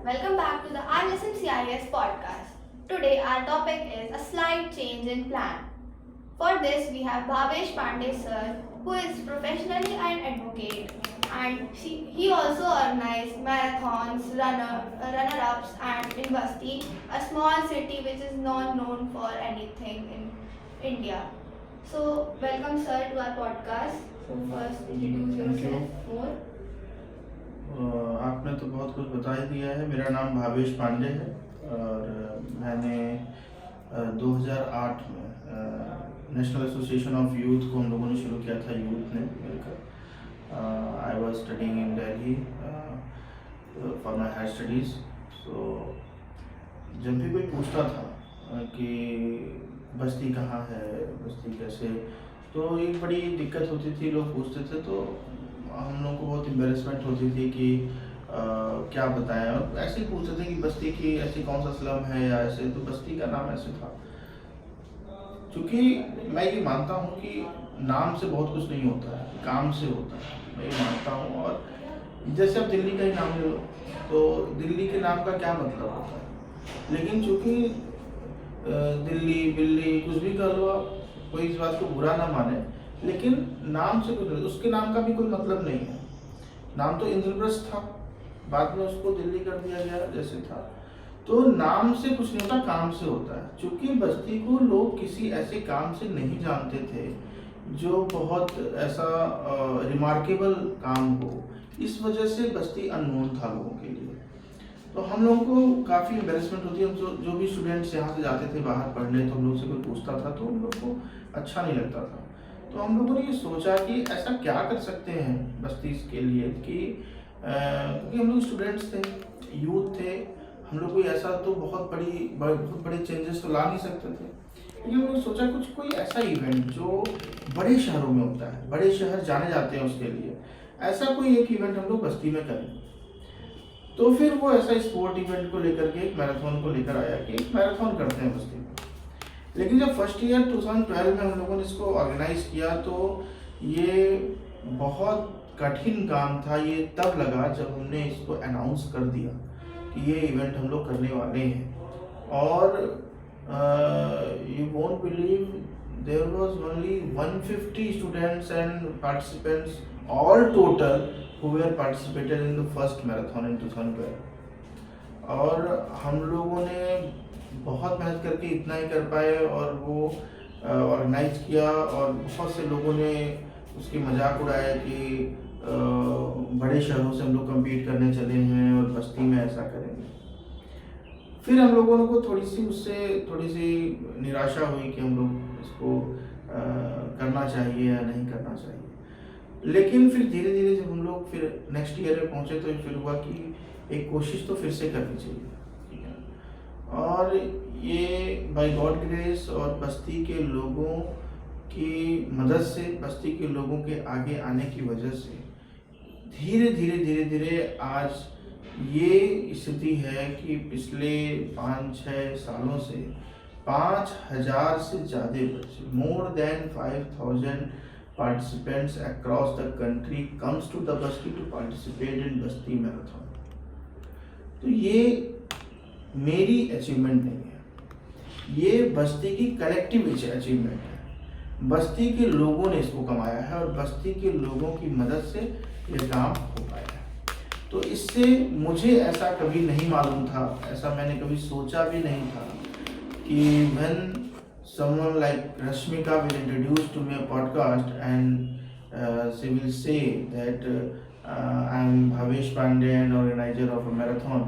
welcome back to the Our Listen CIS podcast. Today our topic is a slight change in plan. For this we have Bhavesh Pandey sir, who is professionally an advocate, and he also organized marathons, runner-ups and in Basti, a small city which is not known for anything in India. So welcome sir to our podcast. So first introduce yourself more. आपने तो बहुत कुछ बता ही दिया है। मेरा नाम भावेश पांडे है और मैंने 2008 में नेशनल एसोसिएशन ऑफ यूथ को हम लोगों ने शुरू किया था, यूथ ने मिलकर। I was studying in Delhi for my higher studies. So जब भी कोई पूछता था कि बस्ती कहाँ है, बस्ती कैसे, तो एक बड़ी दिक्कत होती थी। लोग पूछते थे तो हम लोग को बहुत एम्बेरसमेंट होती थी कि क्या बताएं, और ऐसे ही पूछते थे कि बस्ती की ऐसी कौन सा स्लम है या ऐसे। तो बस्ती का नाम ऐसे था, क्योंकि मैं ये मानता हूँ कि नाम से बहुत कुछ नहीं होता है, काम से होता है, मैं ये मानता हूँ। और जैसे आप दिल्ली का ही नाम ले लो, तो दिल्ली के नाम का क्या मतलब होता है, लेकिन चूँकि दिल्ली बिल्ली कुछ भी कर लो आप, कोई इस बात को बुरा ना माने, लेकिन नाम से कुछ, उसके नाम का भी कोई मतलब नहीं है। नाम तो इंद्रप्रस्थ था, बाद में उसको दिल्ली कर दिया गया जैसे था। तो नाम से कुछ नहीं होता, काम से होता है। क्योंकि बस्ती को लोग किसी ऐसे काम से नहीं जानते थे जो बहुत ऐसा रिमार्केबल काम हो, इस वजह से बस्ती अननोन था लोगों के लिए। तो हम लोगों को काफ़ी एम्बेरसमेंट होती है। जो भी स्टूडेंट्स यहाँ से जाते थे बाहर पढ़ने, तो हम लोग से कोई पूछता था तो उन लोग को अच्छा नहीं लगता था। तो हम लोगों ने ये सोचा कि ऐसा क्या कर सकते हैं बस्ती के लिए कि क्योंकि हम लोग स्टूडेंट्स थे, यूथ थे, हम लोग कोई ऐसा तो बहुत बड़े चेंजेस तो ला नहीं सकते थे। लेकिन हम लोग सोचा कुछ कोई ऐसा इवेंट जो बड़े शहरों में होता है, बड़े शहर जाने जाते हैं उसके लिए, ऐसा कोई एक इवेंट हम लोग बस्ती में करें। तो फिर वो ऐसा स्पोर्ट इवेंट को लेकर के एक मैराथन को लेकर आया कि एक मैराथन करते हैं बस्ती में। लेकिन जब फर्स्ट ईयर 2012 में हम लोगों ने इसको ऑर्गेनाइज किया, तो ये बहुत कठिन काम था। ये तब लगा जब हमने इसको अनाउंस कर दिया कि ये इवेंट हम लोग करने वाले हैं। और you won't believe, there was only 150 students and participants all total who were participated in the first marathon in 2012। और हम लोगों ने बहुत मेहनत करके इतना ही कर पाए, और वो ऑर्गेनाइज किया। और बहुत से लोगों ने उसकी मजाक उड़ाया कि बड़े शहरों से हम लोग कम्पीट करने चले हैं और बस्ती में ऐसा करेंगे। फिर हम लोगों को थोड़ी सी निराशा हुई कि हम लोग इसको करना चाहिए या नहीं करना चाहिए। लेकिन फिर धीरे धीरे जब हम लोग फिर नेक्स्ट ईयर में पहुँचे, तो फिर हुआ कि एक कोशिश तो फिर से करनी चाहिए। और ये बाय गॉड ग्रेस और बस्ती के लोगों की मदद से, बस्ती के लोगों के आगे आने की वजह से धीरे धीरे आज ये स्थिति है कि पिछले 5-6 सालों से 5000 से ज़्यादा बच्चे, more than 5000 participants across the country comes to the basti to participate in basti marathon. तो ये मेरी अचीवमेंट नहीं है, ये बस्ती की कलेक्टिव अचीवमेंट है। बस्ती के लोगों ने इसको कमाया है और बस्ती के लोगों की मदद से ये काम हो पाया है। तो इससे मुझे ऐसा कभी नहीं मालूम था, ऐसा मैंने कभी सोचा भी नहीं था कि when someone like Rashmika will introduce to me a podcast and she will say that I am Bhavesh Pandey and organizer of a marathon.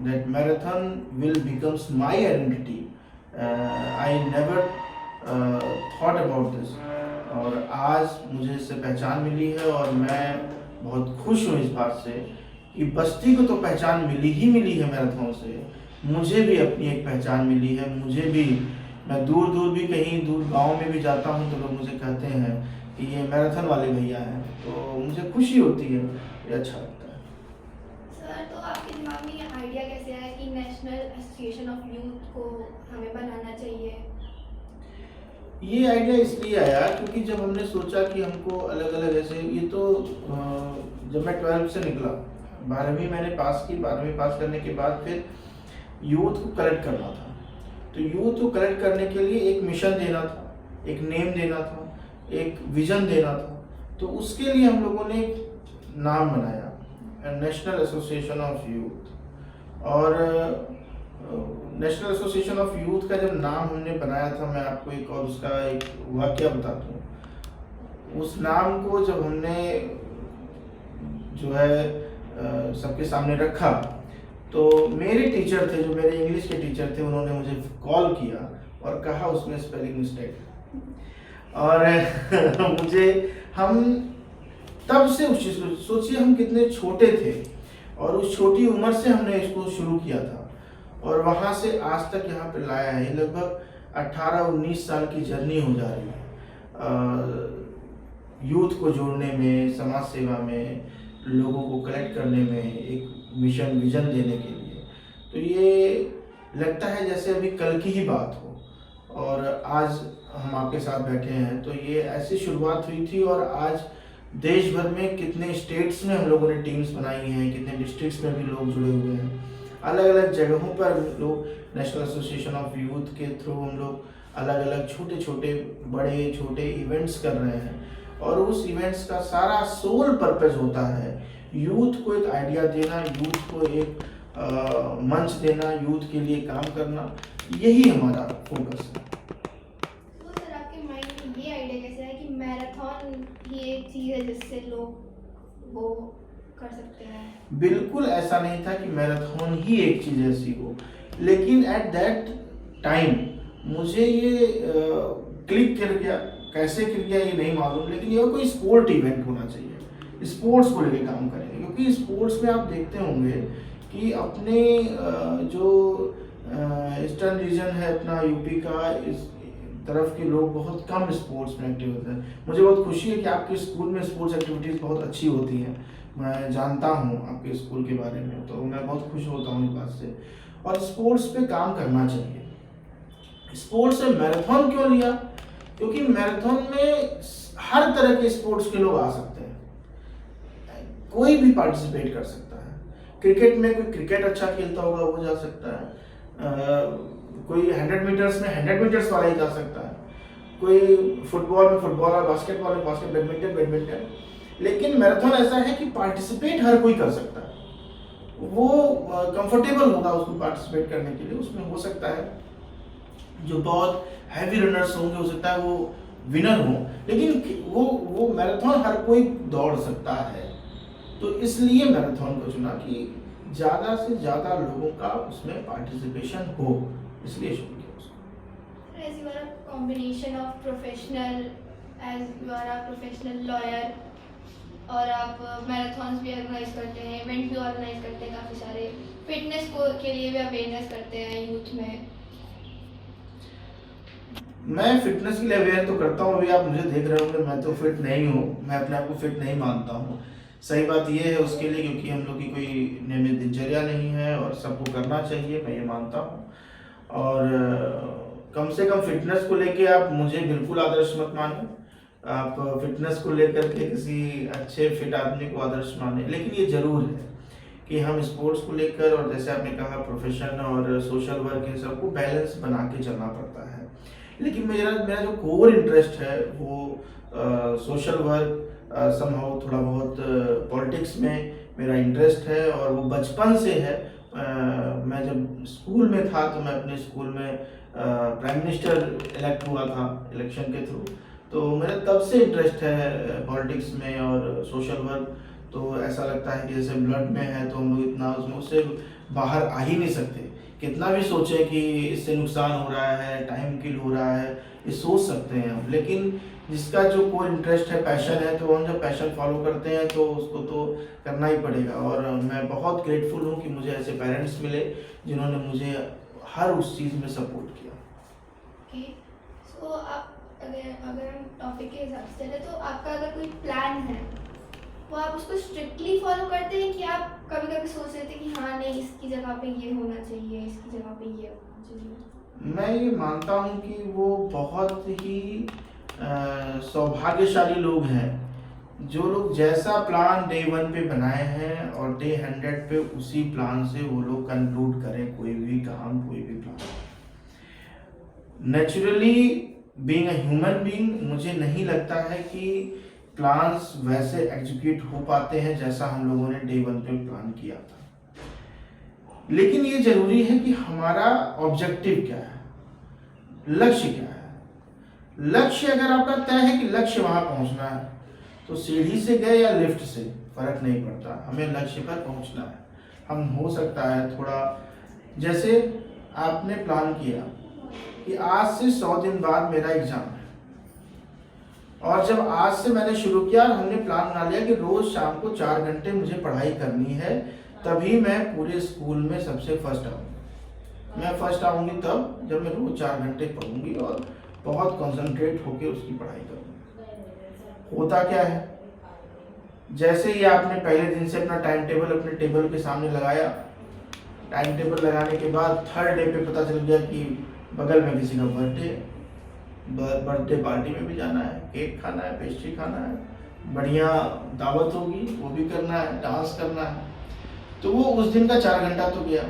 That marathon will becomes my identity. I never thought about this. और आज मुझे इससे पहचान मिली है, और मैं बहुत खुश हूँ इस बात से कि बस्ती को तो पहचान मिली है मैराथन से, मुझे भी अपनी एक पहचान मिली है। मुझे भी, मैं दूर भी कहीं दूर गांव में भी जाता हूँ तो लोग मुझे कहते हैं कि ये मैराथन वाले भैया हैं, तो मुझे खुशी होती है, ये अच्छा लगता है। सर, तो आपके दिमाग में ये आइडिया कैसे आया कि नेशनल एसोसिएशन ऑफ यूथ को हमें बनाना चाहिए? ये आइडिया इसलिए आया क्योंकि जब हमने सोचा कि हमको अलग अलग ऐसे, ये तो जब मैं 12 से निकला, 12वीं मैंने पास की। 12वीं पास करने के बाद फिर यूथ को कलेक्ट करना था। तो यूथ को कलेक्ट करने के लिए एक मिशन देना था, एक नेम देना था, एक विजन देना था। तो उसके लिए हम लोगों ने एक नाम बनाया, नेशनल एसोसिएशन ऑफ यूथ। और नेशनल एसोसिएशन ऑफ यूथ का जब नाम हमने बनाया था, मैं आपको एक और उसका एक वाकया बताता हूँ। उस नाम को जब हमने जो है सबके सामने रखा, तो मेरे टीचर थे, जो मेरे इंग्लिश के टीचर थे, उन्होंने मुझे कॉल किया और कहा उसमें स्पेलिंग मिस्टेक है। और मुझे हम तब से उस चीज़ को सोचिए, हम कितने छोटे थे और उस छोटी उम्र से हमने इसको शुरू किया था और वहाँ से आज तक यहाँ पे लाया है। लगभग 18-19 साल की जर्नी हो जा रही है यूथ को जोड़ने में, समाज सेवा में, लोगों को कलेक्ट करने में, एक मिशन विजन देने के लिए। तो ये लगता है जैसे अभी कल की ही बात हो और आज हम आपके साथ बैठे हैं। तो ये ऐसी शुरुआत हुई थी और आज देश भर में कितने स्टेट्स में हम लोगों ने टीम्स बनाई हैं, कितने डिस्ट्रिक्ट्स में भी लोग जुड़े हुए हैं। अलग अलग जगहों पर लोग नेशनल एसोसिएशन ऑफ यूथ के थ्रू हम लोग अलग अलग छोटे छोटे बड़े छोटे इवेंट्स कर रहे हैं। और उस इवेंट्स का सारा सोल पर्पस होता है यूथ को एक आइडिया देना, यूथ को एक मंच देना, यूथ के लिए काम करना। यही हमारा फोकस है। तो सर, आपके माइंड में ये आइडिया कैसे है कि मैराथन ही एक चीज़ है जिससे लोग वो कर सकते हैं? बिल्कुल ऐसा नहीं था कि मैराथन ही एक चीज़ ऐसी हो, लेकिन एट दैट टाइम मुझे ये क्लिक कर गया। कैसे कर गया ये नहीं मालूम, लेकिन ये कोई स्पोर्ट इवेंट होना चाहिए, स्पोर्ट्स को लेकर काम करेंगे। क्योंकि स्पोर्ट्स में आप देखते होंगे कि अपने जो ईस्टर्न रीजन है अपना यूपी का, इस तरफ के लोग बहुत कम स्पोर्ट्स में एक्टिव होते हैं। मुझे बहुत खुशी है कि आपके स्कूल में स्पोर्ट्स एक्टिविटीज़ बहुत अच्छी होती हैं। मैं जानता हूँ आपके स्कूल के बारे में, तो मैं बहुत खुश होता हूँ इस बात से। और स्पोर्ट्स पे काम करना चाहिए। स्पोर्ट्स से मैराथन क्यों लिया? क्योंकि मैराथन में हर तरह के स्पोर्ट्स के लोग आ सकते हैं, कोई भी पार्टिसिपेट कर सकता है। क्रिकेट में कोई क्रिकेट अच्छा खेलता होगा वो जा सकता है, कोई 100 मीटर्स में 100 मीटर्स वाला ही जा सकता है, कोई फुटबॉल में फुटबॉल और बास्केटबॉल में बास्केट, बैडमिंटन। लेकिन मैराथन ऐसा है कि पार्टिसिपेट हर कोई कर सकता है। वो कंफर्टेबल होगा उसको पार्टिसिपेट करने के लिए। उसमें हो सकता है जो बहुत हैवी रनर्स होंगे, हो सकता है वो विनर हो, लेकिन वो मैराथन हर कोई दौड़ सकता है। तो इसलिए मैराथन को चुना कि ज़्यादा से ज़्यादा लोगों का उसमें पार्टिसिपेशन हो, इसलिए शुरू किया उसको। As you are a combination of professional, as you are a professional lawyer, और आप मैराथन्स भी ऑर्गेनाइज करते हैं, इवेंट भी ऑर्गेनाइज करते हैं, काफ़ी सारे फिटनेस को के लिए भी अवेयरनेस करते हैं यूथ में। मैं फिटनेस के लिए अवेयर तो करता हूँ। अभी आप मुझे देख रहे होंगे, मैं तो फिट नहीं हूँ, मैं अपने आप को फिट नहीं मानता हूँ। सही बात ये है उसके लिए, क्योंकि हम लोग की कोई नियमित दिनचर्या नहीं है और सबको करना चाहिए, मैं ये मानता हूँ। और कम से कम फिटनेस को लेके आप मुझे बिल्कुल आदर्श मत माने। आप फिटनेस को लेकर के किसी अच्छे फिट आदमी को आदर्श माने, लेकिन ये जरूर है कि हम स्पोर्ट्स को लेकर, और जैसे आपने कहा प्रोफेशन और सोशल वर्क, इन सबको बैलेंस बना के चलना पड़ता है। लेकिन मेरा जो कोर इंटरेस्ट है वो सोशल वर्क, समहाउ थोड़ा बहुत पॉलिटिक्स में मेरा इंटरेस्ट है और वो बचपन से है। मैं जब स्कूल में था तो मैं अपने स्कूल में प्राइम मिनिस्टर इलेक्ट हुआ था इलेक्शन के थ्रू। तो मेरा तब से इंटरेस्ट है पॉलिटिक्स में और सोशल वर्क। तो ऐसा लगता है कि जैसे ब्लड में है, तो हम लोग इतना उससे बाहर आ ही नहीं सकते। कितना भी सोचे कि इससे नुकसान हो रहा है, टाइम किल हो रहा है, ये सोच सकते हैं हम, लेकिन जिसका जो कोई इंटरेस्ट है, पैशन है, तो हम जब पैशन फॉलो करते हैं तो उसको तो करना ही पड़ेगा। और मैं बहुत ग्रेटफुल हूँ कि मुझे ऐसे पेरेंट्स मिले जिन्होंने मुझे हर उस चीज़ में सपोर्ट किया। ओके, सो आप अगर हम टॉपिक के हिसाब से चले, तो आपका अगर कोई प्लान है वो आप उसको स्ट्रिक्टली फॉलो करते हैं कि आप कभी कभी सोच रहे थे कि हाँ नहीं, इसकी जगह पे ये होना चाहिए, इसकी जगह पे ये होना चाहिए? मैं ये मानता हूँ कि वो बहुत ही सौभाग्यशाली लोग हैं जो लोग जैसा प्लान डे 1 पे बनाए हैं और डे 100 पे उसी प्लान से वो लोग कंक्लूड करें कोई भी काम, कोई भी plan. Naturally being a human being, मुझे नहीं लगता है कि प्लान्स वैसे एग्जीक्यूट हो पाते हैं जैसा हम लोगों ने डे 1 पे प्लान किया था। लेकिन ये जरूरी है कि हमारा ऑब्जेक्टिव क्या है, लक्ष्य क्या है। लक्ष्य अगर आपका तय है कि लक्ष्य वहां पहुंचना है, तो सीढ़ी से गए या लिफ्ट से फर्क नहीं पड़ता, हमें लक्ष्य पर पहुंचना है। हम हो सकता है थोड़ा, जैसे आपने प्लान किया कि आज से 100 दिन बाद मेरा एग्जाम है, और जब आज से मैंने शुरू किया और हमने प्लान बना लिया कि रोज शाम को 4 घंटे मुझे पढ़ाई करनी है, तभी मैं पूरे स्कूल में सबसे फर्स्ट आऊंगी। मैं फर्स्ट आऊंगी तब जब मैं रोज 4 घंटे पढ़ूंगी और बहुत कंसंट्रेट होकर उसकी पढ़ाई करूंगी। होता क्या है, जैसे ही आपने पहले दिन से अपना टाइम टेबल अपने टेबल के सामने लगाया, टाइम टेबल लगाने के बाद थर्ड डे पे पता चल गया कि बगल में किसी का बर्थडे है, बर्थडे पार्टी में भी जाना है, केक खाना है, पेस्ट्री खाना है, बढ़िया दावत होगी वो भी करना है, डांस करना है, तो वो उस दिन का 4 घंटा तो गया,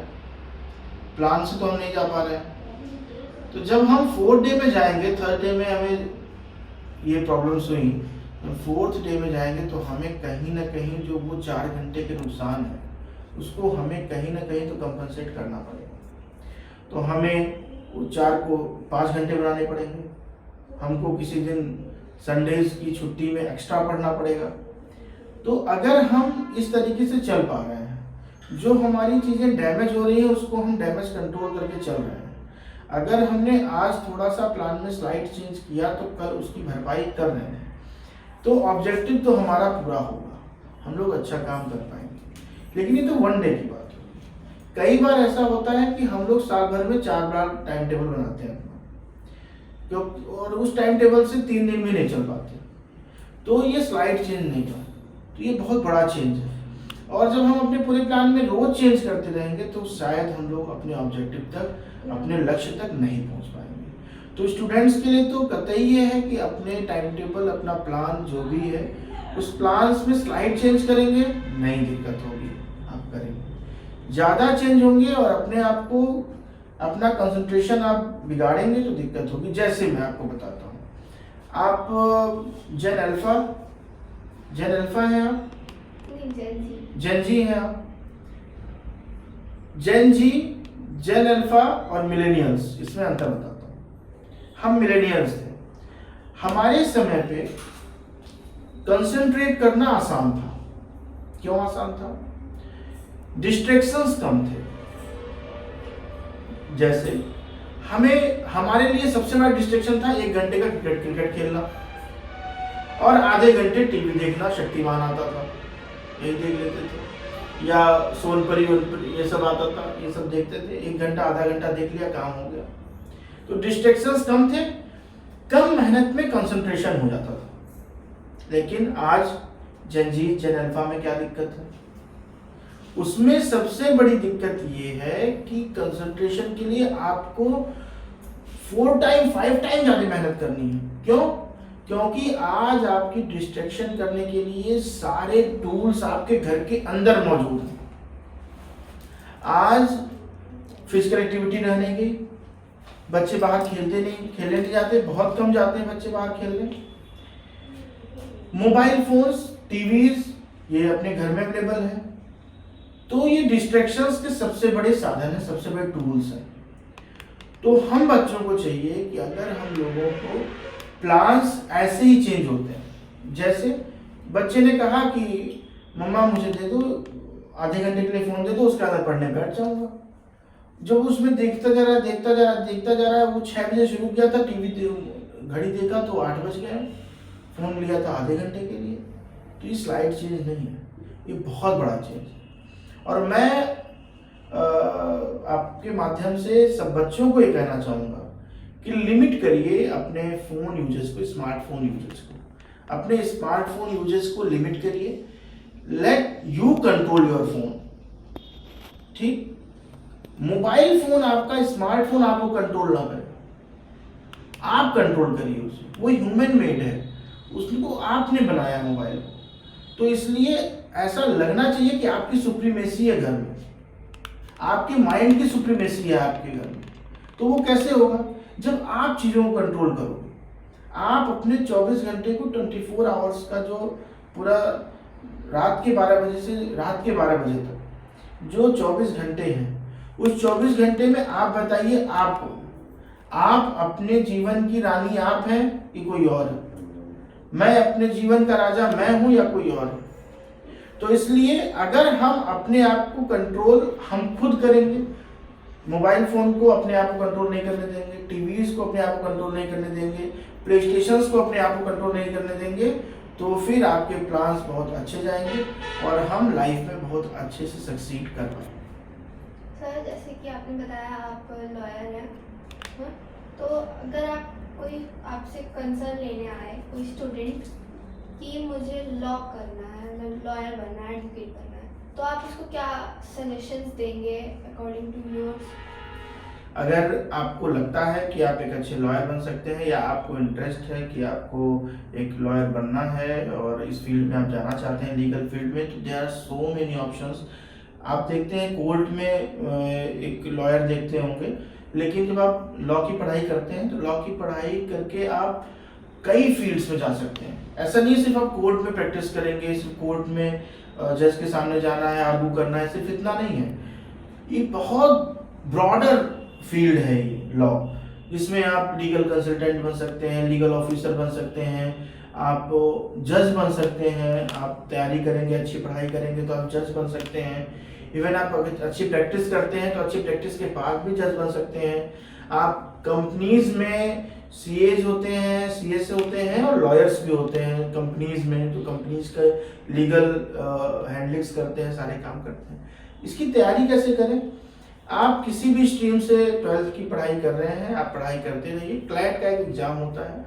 प्लान से तो हम नहीं जा पा रहे हैं। तो जब हम 4th डे में जाएंगे, 3rd डे में हमें ये प्रॉब्लम्स हुई, 4th डे में जाएंगे तो हमें कहीं ना कहीं जो वो 4 घंटे के नुकसान है उसको हमें कहीं ना कहीं तो कंपनसेट करना पड़ेगा। तो हमें वो 4 को 5 घंटे बनाने पड़ेंगे, हमको किसी दिन संडेज की छुट्टी में एक्स्ट्रा पढ़ना पड़ेगा। तो अगर हम इस तरीके से चल पा रहे हैं, जो हमारी चीज़ें डैमेज हो रही है उसको हम डैमेज कंट्रोल करके चल रहे हैं। अगर हमने आज थोड़ा सा प्लान में स्लाइड चेंज किया तो कल उसकी भरपाई कर रहे हैं, तो ऑब्जेक्टिव तो हमारा पूरा होगा, हम लोग अच्छा काम कर पाएंगे। लेकिन ये तो 1 डे की बात है। कई बार ऐसा होता है कि हम लोग साल भर में 4 बार टाइम टेबल बनाते हैं अपना, और उस टाइम टेबल से 3 दिन भी नहीं चल पाते, तो ये स्लाइड चेंज नहीं हुआ, तो ये बहुत बड़ा चेंज है। और जब हम अपने पूरे प्लान में रोज चेंज करते रहेंगे तो शायद हम लोग अपने ऑब्जेक्टिव तक, अपने लक्ष्य तक नहीं पहुंच पाएंगे। तो स्टूडेंट्स के लिए तो कतई ये है कि अपने टाइम टेबल, अपना प्लान जो भी है, उस प्लान में स्लाइड चेंज करेंगे, नहीं दिक्कत होगी, आप करेंगे। ज़्यादा चेंज होंगे और अपने आप को, अपना कंसंट्रेशन आप बिगाड़ेंगे तो दिक्कत होगी। जैसे मैं आपको बताता हूँ, आप जेन अल्फा हैं आप? जेन जी हैं आप? जेन जी, जेन अल्फा और मिलेनियल्स, इसमें अंतर बताता हूँ। हम मिलेनियल्स थे, हमारे समय पे कंसंट्रेट करना आसान था। क्यों आसान था? डिस्ट्रैक्शंस कम थे। जैसे हमारे लिए सबसे बड़ा डिस्ट्रैक्शन था 1 घंटे का क्रिकेट खेलना और आधे घंटे टीवी देखना, शक्तिमान आता था, यही देख लेते थे, या सोनपरी ये सब आता था, ये सब देखते थे, 1 घंटा आधा घंटा देख लिया, काम हो गया। तो डिस्ट्रैक्शंस कम थे, कम मेहनत में कंसंट्रेशन हो जाता था। लेकिन आज जेन जी, जेन अल्फा में क्या दिक्कत है? उसमें सबसे बड़ी दिक्कत ये है कि कंसंट्रेशन के लिए आपको 4 टाइम 5 टाइम ज्यादा मेहनत करनी है। क्यों? क्योंकि आज आपकी डिस्ट्रैक्शन करने के लिए सारे टूल्स आपके घर के अंदर मौजूद हैं। आज फिजिकल एक्टिविटी रहने की, बच्चे बाहर खेलने नहीं जाते, बहुत कम जाते हैं बच्चे बाहर खेलने। मोबाइल फोन्स, टीवीज, ये अपने घर में अवेलेबल है। तो ये डिस्ट्रैक्शंस के सबसे बड़े साधन है, सबसे बड़े टूल्स हैं। तो हम बच्चों को चाहिए कि अगर हम लोगों को प्लान्स ऐसे ही चेंज होते हैं, जैसे बच्चे ने कहा कि मम्मा मुझे दे दो, आधे घंटे के लिए फोन दे दो, उसके बाद पढ़ने बैठ जाऊंगा। जब उसमें देखता जा रहा है, वो 6 बजे शुरू किया था, टीवी घड़ी देखा तो 8 बज गए, फोन लिया था आधे घंटे के लिए। तो ये स्लाइड चेंज नहीं है, ये बहुत बड़ा चेंज है। और मैं आपके माध्यम से सब बच्चों को ये कहना चाहूँगा कि लिमिट करिए अपने फ़ोन यूजेस को, स्मार्टफोन यूजेस को, अपने स्मार्टफोन यूजेस को लिमिट करिए। Let you control your phone, ठीक? मोबाइल फोन आपका, स्मार्टफोन आपको कंट्रोल ना करे, आप कंट्रोल करिए उसे। वो ह्यूमन मेड है, उसको आपने बनाया मोबाइल। तो इसलिए ऐसा लगना चाहिए कि आपकी सुप्रीमेसी है घर में, आपके माइंड की सुप्रीमेसी है आपके घर में। तो वो कैसे होगा? जब आप चीज़ों को कंट्रोल करोगे। आप अपने 24 घंटे को 24 आवर्स का जो पूरा रात के 12 बजे से रात के 12 बजे तक जो 24 घंटे हैं, उस 24 घंटे में आप बताइए आप अपने जीवन की रानी आप हैं कि कोई और है? मैं अपने जीवन का राजा मैं हूं या कोई और है? तो इसलिए अगर हम अपने आप को कंट्रोल हम खुद करेंगे, मोबाइल फोन को अपने आप को कंट्रोल नहीं करने देंगे, टीवीज को अपने आप को कंट्रोल नहीं करने देंगे, प्ले स्टेशन को अपने आप को कंट्रोल नहीं करने देंगे, तो फिर आपके प्लान्स बहुत अच्छे जाएंगे और हम लाइफ में बहुत अच्छे से सक्सीड कर पाएंगे। सर, जैसे कि आपने बताया आप लॉयर हैं, हाँ? तो अगर आप कोई आपसे कंसर्न लेने आए कोई स्टूडेंट कि मुझे लॉ करना है, लॉयर बनना है, एडवोकेट बनना है, तो आप उसको क्या सजेशंस देंगे अकॉर्डिंग टू योर्स? अगर आपको लगता है कि आप एक अच्छे लॉयर बन सकते हैं या आपको इंटरेस्ट है कि आपको एक लॉयर बनना है और इस फील्ड में आप जाना चाहते हैं, लीगल फील्ड में, तो there are so many options. आप देखते हैं कोर्ट में एक लॉयर देखते होंगे, लेकिन जब आप लॉ की पढ़ाई करते हैं तो लॉ की पढ़ाई करके आप कई फील्ड्स में जा सकते हैं। ऐसा नहीं सिर्फ आप कोर्ट में प्रैक्टिस करेंगे, सिर्फ कोर्ट में जज के सामने जाना है, आर्गू करना है, सिर्फ इतना नहीं है। ये बहुत ब्रॉडर फील्ड है ये लॉ, जिसमें आप लीगल कंसल्टेंट बन सकते हैं, लीगल ऑफिसर बन सकते हैं, आप जज बन सकते हैं। आप तैयारी करेंगे, अच्छी पढ़ाई करेंगे तो आप जज बन सकते हैं। इवन आप अगर अच्छी प्रैक्टिस करते हैं तो अच्छी प्रैक्टिस के बाद भी जज बन सकते हैं। आप कंपनीज में सीएज होते हैं, सीएस होते हैं और लॉयर्स भी होते हैं कंपनीज में, तो कंपनीज का लीगल हैंडलिंग्स करते हैं, सारे काम करते हैं। इसकी तैयारी कैसे करें? आप किसी भी स्ट्रीम से 12th की पढ़ाई कर रहे हैं, आप पढ़ाई करते रहिए। क्लैट का एक एग्जाम होता है,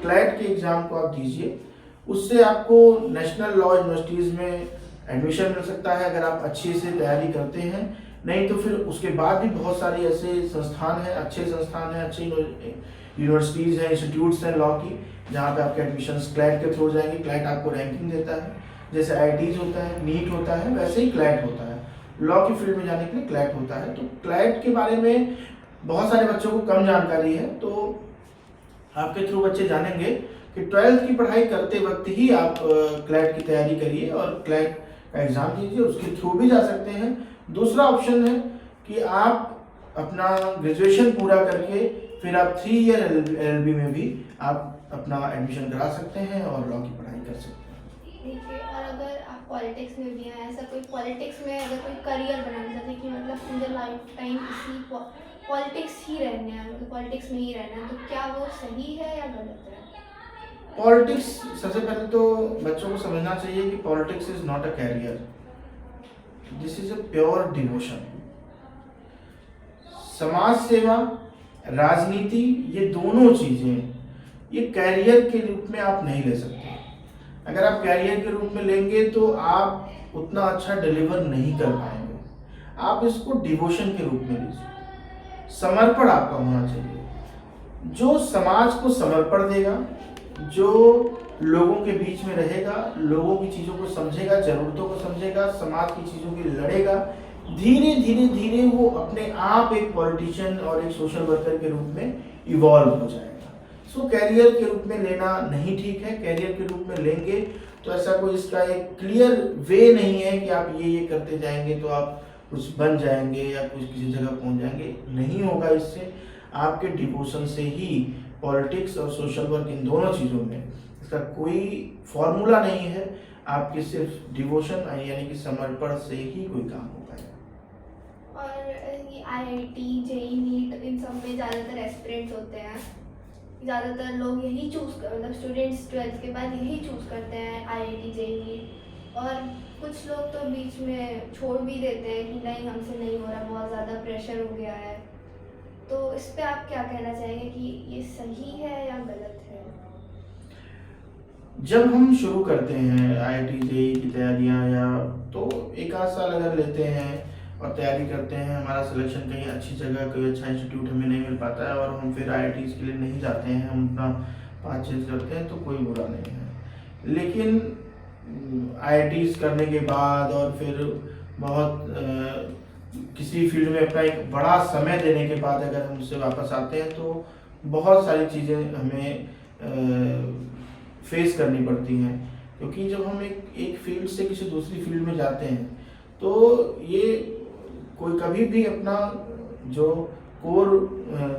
क्लैट के एग्जाम को आप दीजिए, उससे आपको नेशनल लॉ यूनिवर्सिटीज़ में एडमिशन मिल सकता है अगर आप अच्छे से तैयारी करते हैं। नहीं तो फिर उसके बाद भी बहुत सारे ऐसे संस्थान हैं, अच्छे संस्थान हैं, अच्छे यूनिवर्सिटीज़ हैं, इंस्टीट्यूट्स हैं लॉ की, जहाँ पे आपके एडमिशन्स क्लैट के थ्रू जाएंगे। क्लैट आपको रैंकिंग देता है, जैसे IITs होता है, नीट होता है, वैसे ही क्लैट होता है। लॉ की फील्ड में जाने के लिए क्लैट होता है। तो क्लैट के बारे में बहुत सारे बच्चों को कम जानकारी है, तो आपके थ्रू बच्चे जानेंगे कि 12th की पढ़ाई करते वक्त ही आप क्लैट की तैयारी करिए और क्लैट का एग्ज़ाम दीजिए, उसके थ्रू भी जा सकते हैं। दूसरा ऑप्शन है कि आप अपना ग्रेजुएशन पूरा करके फिर आप 3 ईयर LLB में भी आप अपना एडमिशन करा सकते हैं और लॉ की पढ़ाई कर सकते हैं। ठीक है, और अगर आप पॉलिटिक्स में भी हैं, ऐसा कोई पॉलिटिक्स में अगर कोई करियर बनाना चाहते हैं कि मतलब मुझे लाइफ टाइम इसी पॉलिटिक्स ही रहना है, मतलब पॉलिटिक्स में ही रहना है, तो क्या वो सही है या गलत है? पॉलिटिक्स, सबसे पहले तो बच्चों को समझना चाहिए कि politics is not a career, this is a pure devotion. समाज सेवा, राजनीति, ये दोनों चीजें ये कैरियर के रूप में आप नहीं ले सकते। अगर आप कैरियर के रूप में लेंगे तो आप उतना अच्छा डिलीवर नहीं कर पाएंगे। आप इसको डिवोशन के रूप में लीजिए, समर्पण आपका होना चाहिए। जो समाज को समर्पण देगा, जो लोगों के बीच में रहेगा, लोगों की चीज़ों को समझेगा, ज़रूरतों को समझेगा, समाज की चीज़ों के लिए लड़ेगा, धीरे धीरे धीरे वो अपने आप एक पॉलिटिशियन और एक सोशल वर्कर के रूप में इवॉल्व हो जाएगा। सो कैरियर के रूप में लेना नहीं ठीक है। कैरियर के रूप में लेंगे तो ऐसा कोई इसका एक क्लियर वे नहीं है कि आप ये करते जाएंगे तो आप कुछ बन जाएंगे या कुछ किसी जगह पहुंच जाएंगे, नहीं होगा। इससे आपके डिवोशन से ही पॉलिटिक्स और सोशल वर्क, इन दोनों चीज़ों में इसका कोई फॉर्मूला नहीं है। आपके सिर्फ डिवोशन यानी कि समर्पण से ही कोई काम हो पाएगा। और ये IIT, JEE, नीट, इन सब में ज़्यादातर एस्पिरेंट्स होते हैं, ज़्यादातर लोग यही चूज़ कर, मतलब स्टूडेंट्स 12th के बाद यही चूज़ करते हैं IIT, JEE, और कुछ लोग तो बीच में छोड़ भी देते हैं कि नहीं हमसे नहीं हो रहा, बहुत ज़्यादा प्रेशर हो गया है। तो इस पे आप क्या कहना चाहेंगे कि ये सही है या गलत है? जब हम शुरू करते हैं IIT, JEE की तैयारियां, या तो 1 आध साल अगर लेते हैं और तैयारी करते हैं, हमारा सिलेक्शन कहीं अच्छी जगह, कोई अच्छा इंस्टीट्यूट हमें नहीं मिल पाता है और हम फिर IITs के लिए नहीं जाते हैं, हम अपना पाथ चेंज करते हैं, तो कोई बुरा नहीं है। लेकिन IITs करने के बाद और फिर बहुत किसी फील्ड में अपना एक बड़ा समय देने के बाद अगर हम उससे वापस आते हैं तो बहुत सारी चीज़ें हमें फेस करनी पड़ती हैं, क्योंकि जब हम एक फील्ड से किसी दूसरी फील्ड में जाते हैं तो ये कोई कभी भी अपना जो कोर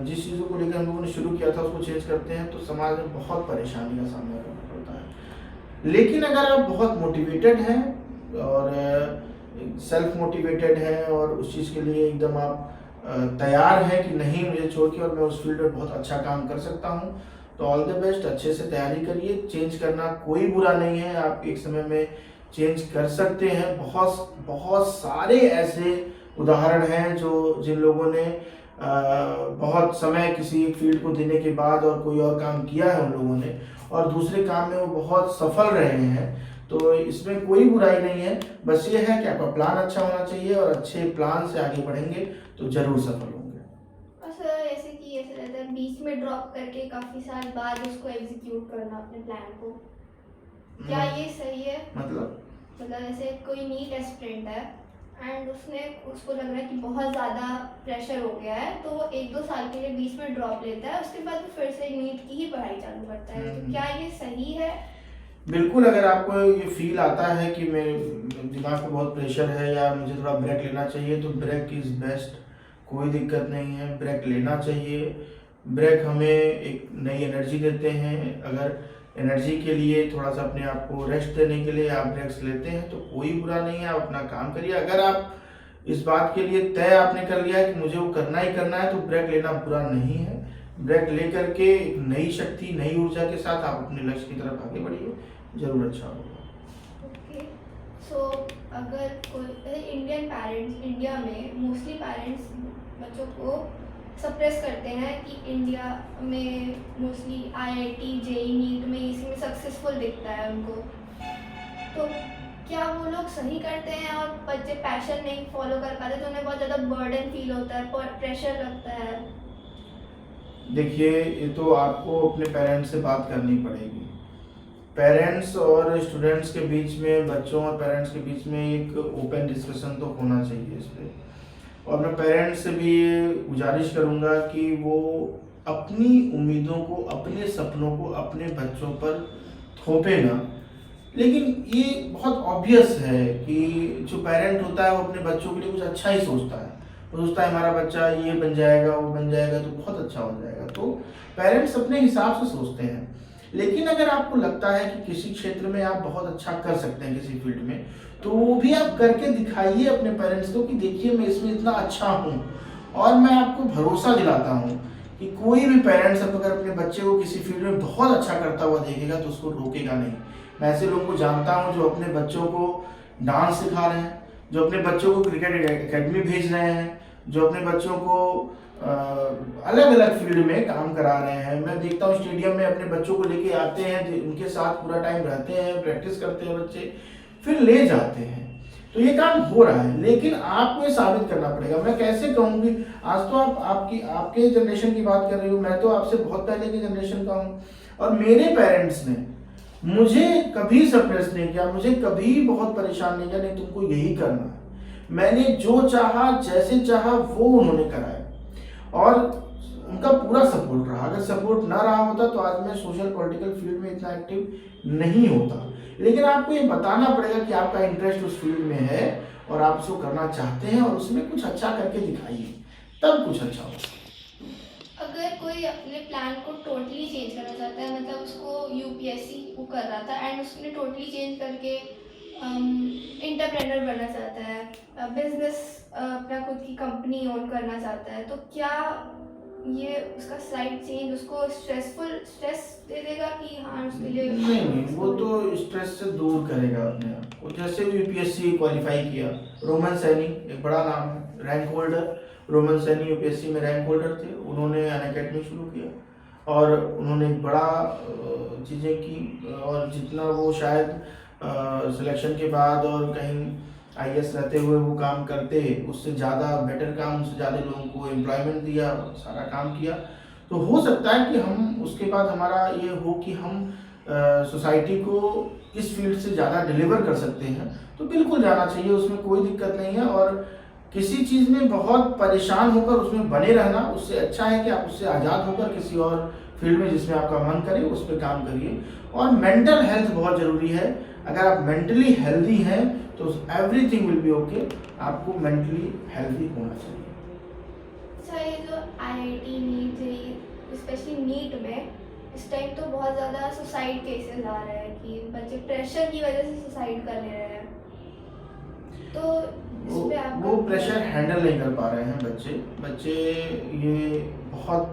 जिस चीज़ों को लेकर हम लोगों ने शुरू किया था उसको चेंज करते हैं तो समाज में बहुत परेशानी का सामना करना पड़ता है। लेकिन अगर आप बहुत मोटिवेटेड हैं और सेल्फ मोटिवेटेड हैं और उस चीज़ के लिए एकदम आप तैयार हैं कि नहीं मुझे छोड़ के और मैं उस फील्ड में बहुत अच्छा काम कर सकता हूं, तो ऑल द बेस्ट, अच्छे से तैयारी करिए। चेंज करना कोई बुरा नहीं है, आप एक समय में चेंज कर सकते हैं। बहुत बहुत सारे ऐसे उदाहरण हैं जिन लोगों ने बहुत समय किसी एक फील्ड को देने के बाद और कोई और काम किया है उन लोगों ने, और दूसरे काम में वो बहुत सफल रहे हैं। तो इसमें कोई बुराई नहीं है, बस ये है कि आपका प्लान अच्छा होना चाहिए और अच्छे प्लान से आगे बढ़ेंगे तो जरूर सफल होंगे। और सर ऐसे रहता है बीच में ड्रॉप करके काफी साल बाद उसको एग्जीक्यूट करना अपने प्लान को, क्या ये सही है? मतलब जैसे कोई नीट एस्पिरेंट है एंड उसको लग रहा है कि बहुत ज़्यादा प्रेशर हो गया है, तो वो 1-2 साल के लिए बीच में ड्रॉप लेता है, उसके बाद वो फिर से नीट की ही पढ़ाई चालू करता है। तो क्या ये सही है? बिल्कुल, अगर आपको ये फील आता है कि मेरे दिमाग पे बहुत प्रेशर है या मुझे थोड़ा ब्रेक लेना चाहिए, तो ब्रेक इज़ बेस्ट, कोई दिक्कत नहीं है, ब्रेक लेना चाहिए। ब्रेक हमें एक नई एनर्जी देते हैं। अगर एनर्जी के लिए थोड़ा सा अपने आप को रेस्ट देने के लिए आप ब्रेक्स लेते हैं तो कोई बुरा नहीं है, आप अपना काम करिए। अगर आप इस बात के लिए तय आपने कर लिया है कि मुझे वो करना ही करना है, तो ब्रेक लेना बुरा नहीं है। ब्रेक लेकर के एक नई शक्ति, नई ऊर्जा के साथ आप अपने लक्ष्य की तरफ आगे बढ़िए, जरूर अच्छा होगा। ओके, सो अगर कोई इंडिया में मोस्टली पेरेंट्स बच्चों को सप्रेस करते हैं कि इंडिया में मोस्टली IIT JEE नीट में इसी में सक्सेसफुल दिखता है उनको, तो क्या वो लोग सही करते हैं और बच्चे पैशन नहीं फॉलो कर पाते तो उन्हें बहुत ज़्यादा बर्डन फील होता है, प्रेशर लगता है? देखिए, ये तो आपको अपने पेरेंट्स से बात करनी पड़ेगी। पेरेंट्स और स्टूडेंट्स के बीच में, बच्चों और पेरेंट्स के बीच में एक ओपन डिस्कशन तो होना चाहिए इस पर। और मैं पेरेंट्स से भी ये गुजारिश करूँगा कि वो अपनी उम्मीदों को, अपने सपनों को अपने बच्चों पर थोपे ना। लेकिन ये बहुत ऑब्वियस है कि जो पेरेंट होता है वो अपने बच्चों के लिए कुछ अच्छा ही सोचता है। वो सोचता है हमारा बच्चा ये बन जाएगा, वो बन जाएगा तो बहुत अच्छा हो जाएगा। तो पेरेंट्स अपने हिसाब से सोचते हैं। लेकिन अगर आपको लगता है कि किसी क्षेत्र में आप बहुत अच्छा कर सकते हैं किसी फील्ड में, तो वो भी आप करके दिखाइए अपने पेरेंट्स को कि देखिए मैं इसमें इतना अच्छा हूँ। और मैं आपको भरोसा दिलाता हूँ कि कोई भी पेरेंट्स अगर अपने बच्चे को किसी फील्ड में बहुत अच्छा करता हुआ देखेगा तो उसको रोकेगा नहीं। मैं ऐसे लोगों को जानता हूँ जो अपने बच्चों को डांस सिखा रहे हैं, जो अपने बच्चों को क्रिकेट एकेडमी भेज रहे हैं, जो अपने बच्चों को अलग अलग फील्ड में काम करा रहे हैं। मैं देखता हूँ स्टेडियम में अपने बच्चों को लेके आते हैं, उनके साथ पूरा टाइम रहते हैं, प्रैक्टिस करते हैं बच्चे, फिर ले जाते हैं। तो ये काम हो रहा है, लेकिन आपको ये साबित करना पड़ेगा। मैं कैसे कहूँगी, आज तो आपके जनरेशन की बात कर रही हूँ, मैं तो आपसे बहुत पहले की जनरेशन का हूँ। और मेरे पेरेंट्स ने मुझे कभी सप्रेस नहीं किया, मुझे कभी बहुत परेशान नहीं किया, नहीं तुमको यही करना है। मैंने जो चाहा, जैसे चाहा वो उन्होंने कराया और उनका पूरा सपोर्ट रहा। अगर सपोर्ट ना रहा होता तो आज मैं सोशल पॉलिटिकल फील्ड में इतना एक्टिव नहीं होता। लेकिन आपको ये बताना पड़ेगा कि आपका इंटरेस्ट उस फील्ड में है और आप उसको करना चाहते हैं और उसमें कुछ अच्छा करके दिखाइए, तब कुछ अच्छा होगा। अगर कोई अपने प्लान को टोटली चेंज करना चाहता है, मतलब उसको UPSC वो कर रहा था एंड उसने टोटली चेंज करके एंटरप्रेन्योर बनना चाहता है, बिजनेस अपना खुद की कंपनी ओन करना चाहता है, तो क्या ये उसका स्लाइड चेंज उसको स्ट्रेस दे देगा कि हाँ उसके लिए? नहीं, वो तो स्ट्रेस से दूर करेगा अपने आप को। जैसे वो UPSC क्वालिफाई किया, रोमन सैनी एक बड़ा नाम है, rank holder, Roman Saini UPSC में रैंक होल्डर थे। उन्होंने अनअकैडमी शुरू किया और उन्होंने बड़ा चीज़ें की, और जितना वो शायद सिलेक्शन के बाद और कहीं IAS रहते हुए वो काम करते, उससे ज़्यादा बेटर काम, उससे ज़्यादा लोगों को एम्प्लॉयमेंट दिया, सारा काम किया। तो हो सकता है कि हम उसके बाद हमारा ये हो कि हम सोसाइटी को इस फील्ड से ज़्यादा डिलीवर कर सकते हैं तो बिल्कुल जाना चाहिए, उसमें कोई दिक्कत नहीं है। और किसी चीज़ में बहुत परेशान होकर उसमें बने रहना, उससे अच्छा है कि आप उससे आज़ाद होकर किसी और फील्ड में जिसमें आपका मन करे उस पर काम करिए। और मेंटल हेल्थ बहुत ज़रूरी है। अगर आप मेंटली हेल्दी हैं तो एवरीथिंग विल बी ओके। आपको मेंटली हेल्दी होना चाहिए। अच्छा, ये जो IIT नीट, स्पेशली नीट में इस टाइम तो बहुत ज़्यादा सुसाइड केसेस आ रहे हैं कि बच्चे प्रेशर की वजह से सुसाइड कर ले रहे हैं, तो इस पे आपका वो प्रेशर हैंडल नहीं कर पा रहे हैं बच्चे। ये बहुत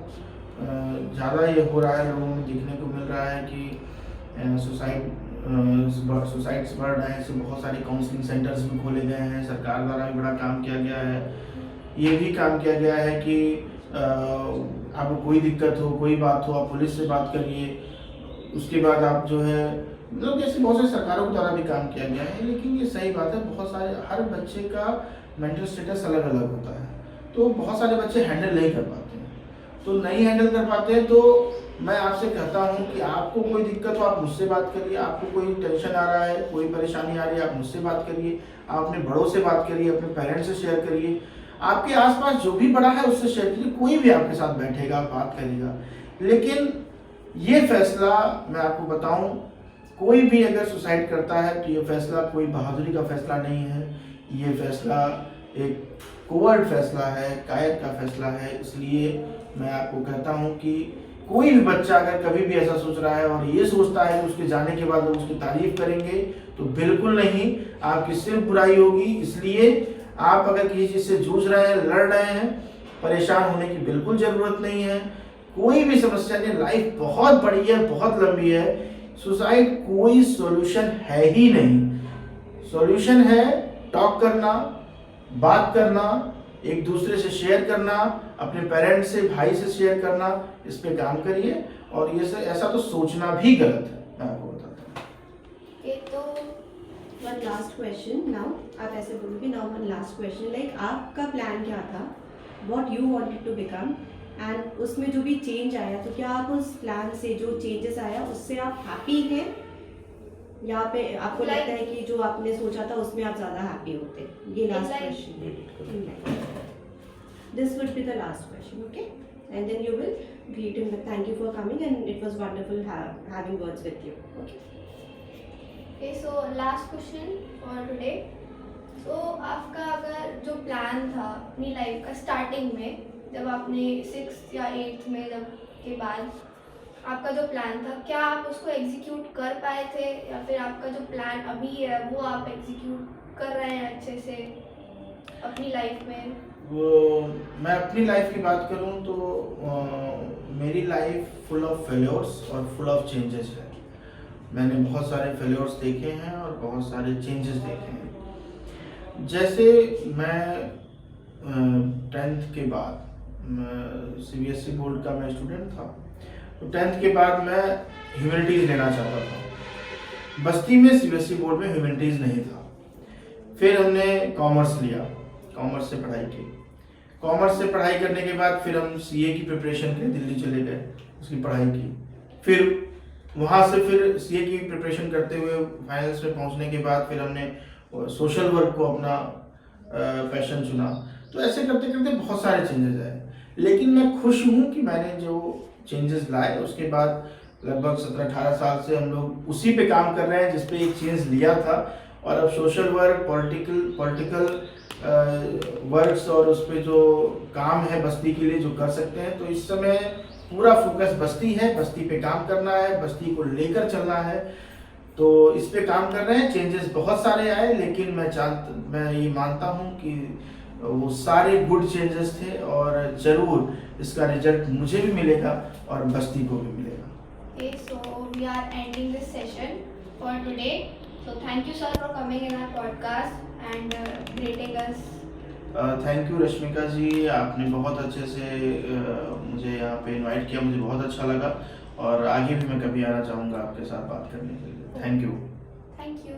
ज़्यादा ये हो रहा है, लोगों में देखने को मिल रहा है कि सुसाइड्स बढ़ रहे हैं। इससे बहुत सारे काउंसलिंग सेंटर्स भी खोले गए हैं, सरकार द्वारा भी बड़ा काम किया गया है। ये भी काम किया गया है कि आपको कोई दिक्कत हो, कोई बात हो, आप पुलिस से बात करिए। उसके बाद आप जो है मतलब जैसे बहुत सारी सरकारों के द्वारा भी काम किया गया है। लेकिन ये सही बात है, बहुत सारे हर बच्चे का मेंटल स्टेटस अलग अलग होता है, तो बहुत सारे बच्चे हैंडल नहीं कर पाते हैं। तो नहीं हैंडल कर पाते हैं तो मैं आपसे कहता हूँ कि आपको कोई दिक्कत हो आप मुझसे बात करिए। आपको कोई टेंशन आ रहा है, कोई परेशानी आ रही है, आप मुझसे बात करिए। आप अपने बड़ों से बात करिए, अपने पेरेंट्स से शेयर करिए, आपके आसपास जो भी बड़ा है उससे शेयर कीजिए। कोई भी आपके साथ बैठेगा, बात करेगा। लेकिन ये फैसला मैं आपको बताऊं, कोई भी अगर सुसाइड करता है तो ये फैसला कोई बहादुरी का फैसला नहीं है। ये फैसला एक कोवर्ड फैसला है, कायद का फैसला है। इसलिए मैं आपको कहता हूं कि कोई भी बच्चा अगर कभी भी ऐसा सोच रहा है और ये सोचता है कि उसके जाने के बाद लोग उसकी तारीफ करेंगे, तो बिल्कुल नहीं, आपकी सिर्फ बुराई होगी। इसलिए आप अगर किसी चीज़ से जूझ रहे हैं, लड़ रहे हैं, परेशान होने की बिल्कुल ज़रूरत नहीं है। कोई भी समस्या नहीं, लाइफ बहुत बड़ी है, बहुत लंबी है। सुसाइड कोई सॉल्यूशन है ही नहीं। सॉल्यूशन है टॉक करना, बात करना, एक दूसरे से शेयर करना, अपने पेरेंट्स से, भाई से शेयर करना। इस पे काम करिए। और ये ऐसा तो सोचना भी गलत है, मैं आपको बताता हूँ। ये तो वन लास्ट क्वेश्चन नाउ, आप ऐसे बोलोगे now one last question, like आपका प्लान क्या था, what you wanted to become, and उसमें जो भी चेंज आया, तो क्या आप उस प्लान से जो चेंजेस आया उससे आप हैप्पी हैं, या पे आपको लगता है कि जो आपने सोचा था उसमें आप ज़्यादा हैप्पी होते? ये last question, this would be the last question, okay, and then you will greet him with thank you for coming and it was wonderful having words with you, okay. Okay, so last question for today. So आपका अगर जो plan था अपनी life का starting में, जब आपने 6th या 8th में जब के बाद आपका जो प्लान था, क्या आप उसको एग्जीक्यूट कर पाए थे, या फिर आपका जो प्लान अभी है वो आप एग्जीक्यूट कर रहे हैं अच्छे से अपनी लाइफ में? वो मैं अपनी लाइफ की बात करूं तो मेरी लाइफ फुल ऑफ फेल्योर्स और फुल ऑफ चेंजेस है। मैंने बहुत सारे फेल्योर्स देखे हैं और बहुत सारे चेंजेस देखे हैं। जैसे मैं 10th के बाद, CBSE बोर्ड का मैं स्टूडेंट था, तो 10th के बाद मैं ह्यूमैनिटीज़ लेना चाहता था। बस्ती में CBSE बोर्ड में ह्यूमैनिटीज़ नहीं था। फिर हमने कॉमर्स लिया, कॉमर्स से पढ़ाई की। कॉमर्स से पढ़ाई करने के बाद फिर हम CA की प्रिपरेशन के लिए दिल्ली चले गए, उसकी पढ़ाई की। फिर वहाँ से फिर CA की प्रिपरेशन करते हुए फाइनल्स में पहुँचने के बाद फिर हमने सोशल वर्क को अपना पैशन चुना। तो ऐसे करते करते बहुत सारे चेंजेस आए, लेकिन मैं खुश हूँ कि मैंने जो चेंजेस लाए उसके बाद लगभग 17-18 साल से हम लोग उसी पे काम कर रहे हैं जिस पे एक चेंज लिया था। और अब सोशल वर्क, पॉलिटिकल वर्क्स और उस पे जो काम है बस्ती के लिए जो कर सकते हैं, तो इस समय पूरा फोकस बस्ती है, बस्ती पे काम करना है, बस्ती को लेकर चलना है। तो इस पे काम कर रहे हैं। चेंजेस बहुत सारे आए, लेकिन मैं ये मानता हूँ कि वो सारे गुड चेंजेस थे और ज़रूर इसका रिजल्ट मुझे भी मिलेगा और बस्ती को भी मिलेगा। Okay, so we are ending this session for today. So thank you sir for coming in our podcast and greeting us. Thank you Rashmika ji, आपने बहुत अच्छे से मुझे यहाँ पे इनवाइट किया, मुझे बहुत अच्छा लगा और आगे भी मैं कभी आना चाहूँगा आपके साथ बात करने के लिए। Thank you. Thank you.